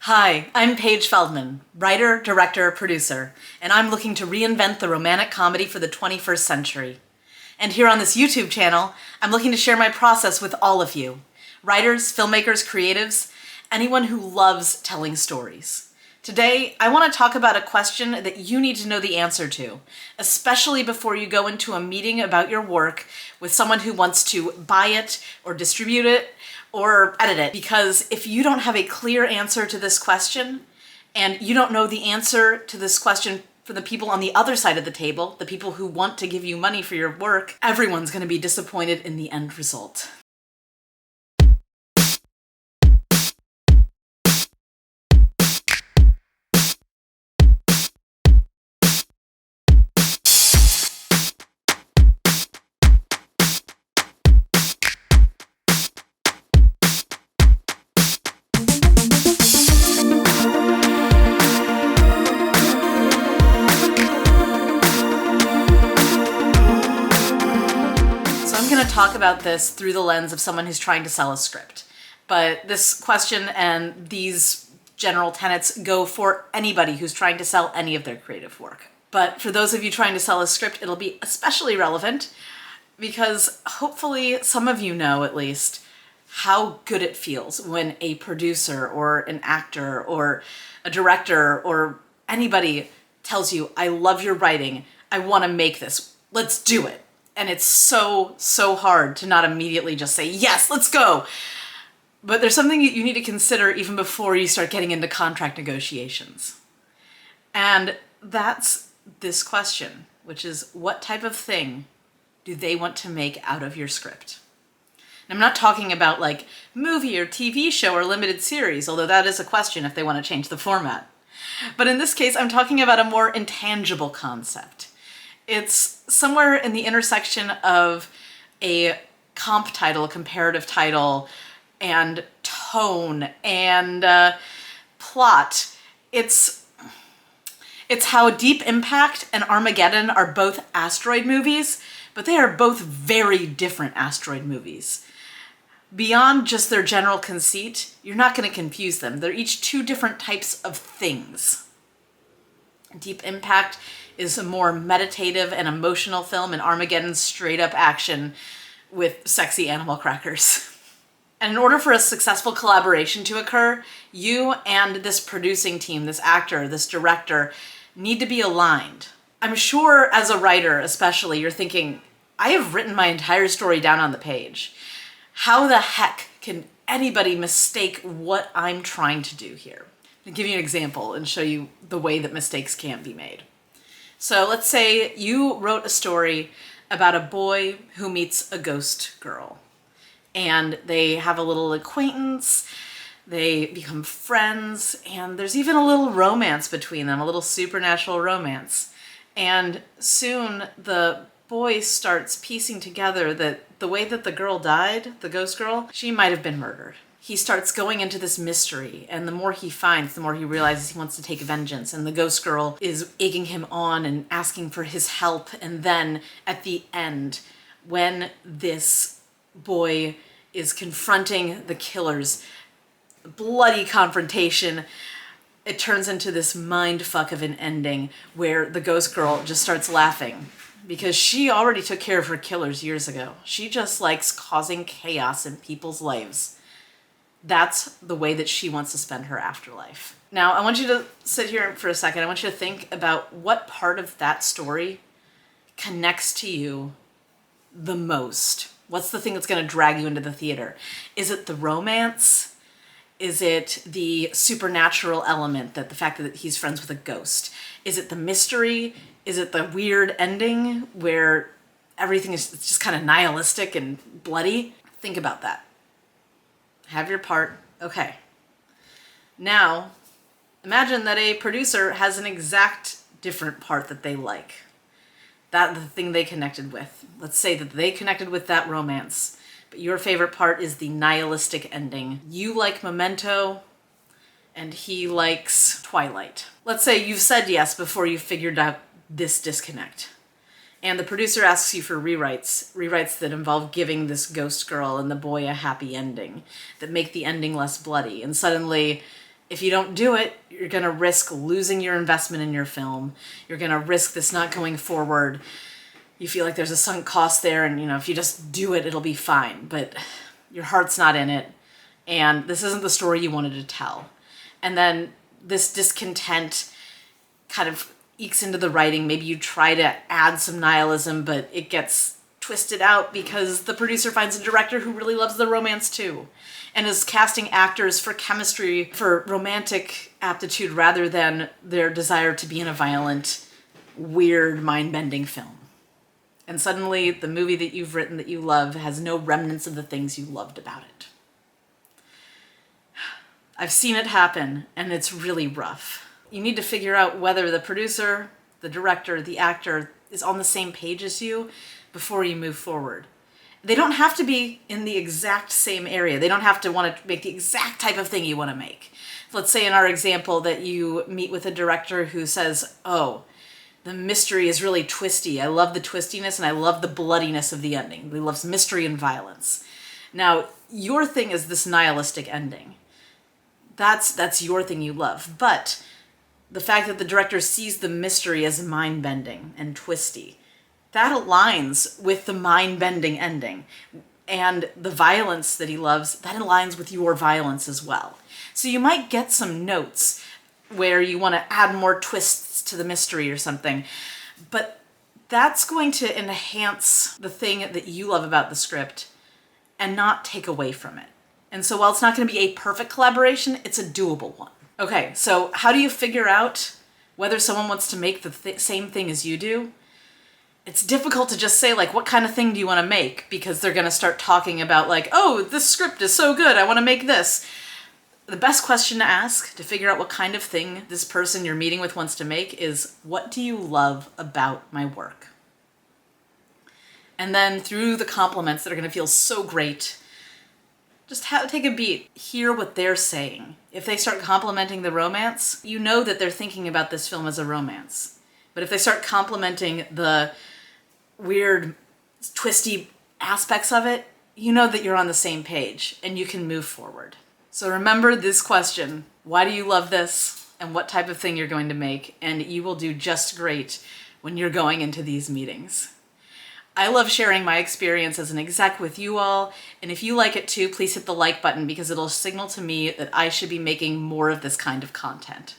Hi, I'm Paige Feldman, writer, director, producer, and I'm looking to reinvent the romantic comedy for the 21st century. And here on this YouTube channel, I'm looking to share my process with all of you, writers, filmmakers, creatives, anyone who loves telling stories. Today, I want to talk about a question that you need to know the answer to, especially before you go into a meeting about your work with someone who wants to buy it or distribute it or edit it. Because if you don't have a clear answer to this question, and you don't know the answer to this question for the people on the other side of the table, the people who want to give you money for your work, everyone's going to be disappointed in the end result. Talk about this through the lens of someone who's trying to sell a script. But this question and these general tenets go for anybody who's trying to sell any of their creative work. But for those of you trying to sell a script, it'll be especially relevant because hopefully some of you know at least how good it feels when a producer or an actor or a director or anybody tells you, I love your writing, I want to make this, let's do it. And it's so hard to not immediately just say, yes, let's go. But there's something you need to consider even before you start getting into contract negotiations. And that's this question, which is what type of thing do they want to make out of your script? And I'm not talking about like movie or TV show or limited series, although that is a question if they want to change the format. But in this case, I'm talking about a more intangible concept. It's somewhere in the intersection of a comp title, comparative title, and tone, and plot. It's how Deep Impact and Armageddon are both asteroid movies, but they are both very different asteroid movies. Beyond just their general conceit, you're not going to confuse them. They're each two different types of things. Deep Impact is a more meditative and emotional film, and Armageddon's straight up action with sexy animal crackers. And in order for a successful collaboration to occur, you and this producing team, this actor, this director, need to be aligned. I'm sure as a writer especially, you're thinking, I have written my entire story down on the page. How the heck can anybody mistake what I'm trying to do here? I'll give you an example and show you the way that mistakes can't be made. So let's say you wrote a story about a boy who meets a ghost girl, and they have a little acquaintance, they become friends, and there's even a little romance between them, a little supernatural romance. And soon the boy starts piecing together that the way that the girl died, the ghost girl, she might have been murdered. He starts going into this mystery, and the more he finds, the more he realizes he wants to take vengeance, and the ghost girl is egging him on and asking for his help. And then at the end, when this boy is confronting the killers, bloody confrontation, it turns into this mindfuck of an ending where the ghost girl just starts laughing because she already took care of her killers years ago. She just likes causing chaos in people's lives. That's the way that she wants to spend her afterlife. Now, I want you to sit here for a second. I want you to think about what part of that story connects to you the most. What's the thing that's going to drag you into the theater? Is it the romance? Is it the supernatural element, that the fact that he's friends with a ghost? Is it the mystery? Is it the weird ending where everything is just kind of nihilistic and bloody? Think about that. Have your part. Okay. Now, imagine that a producer has an exact different part that they like. That the thing they connected with. Let's say that they connected with that romance, but your favorite part is the nihilistic ending. You like Memento, and he likes Twilight. Let's say you've said yes before you figured out this disconnect. And the producer asks you for rewrites that involve giving this ghost girl and the boy a happy ending, that make the ending less bloody. And suddenly If you don't do it, you're going to risk losing your investment in your film. You're going to risk this not going forward. You feel like there's a sunk cost there, and if you just do it, it'll be fine. But your heart's not in it, and this isn't the story you wanted to tell. And then this discontent kind of ekes into the writing. Maybe you try to add some nihilism, but it gets twisted out because the producer finds a director who really loves the romance too, and is casting actors for chemistry, for romantic aptitude, rather than their desire to be in a violent, weird, mind-bending film. And suddenly, the movie that you've written that you love has no remnants of the things you loved about it. I've seen it happen, and it's really rough. You need to figure out whether the producer, the director, the actor is on the same page as you before you move forward. They don't have to be in the exact same area. They don't have to want to make the exact type of thing you want to make. Let's say in our example that you meet with a director who says, oh, the mystery is really twisty. I love the twistiness and I love the bloodiness of the ending. He loves mystery and violence. Now, your thing is this nihilistic ending. That's your thing you love. But the fact that the director sees the mystery as mind-bending and twisty, that aligns with the mind-bending ending. And the violence that he loves, that aligns with your violence as well. So you might get some notes where you want to add more twists to the mystery or something, but that's going to enhance the thing that you love about the script and not take away from it. And so while it's not going to be a perfect collaboration, it's a doable one. Okay, so how do you figure out whether someone wants to make the same thing as you do? It's difficult to just say, like, what kind of thing do you want to make? Because they're going to start talking about, like, oh, this script is so good, I want to make this. The best question to ask to figure out what kind of thing this person you're meeting with wants to make is, what do you love about my work? And then through the compliments that are going to feel so great, just take a beat, hear what they're saying. If they start complimenting the romance, you know that they're thinking about this film as a romance. But if they start complimenting the weird, twisty aspects of it, you know that you're on the same page and you can move forward. So remember this question: why do you love this, and what type of thing you're going to make? And you will do just great when you're going into these meetings. I love sharing my experience as an exec with you all, and if you like it too, please hit the like button because it'll signal to me that I should be making more of this kind of content.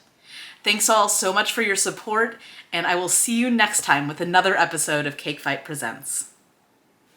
Thanks all so much for your support, and I will see you next time with another episode of Cake Fight Presents.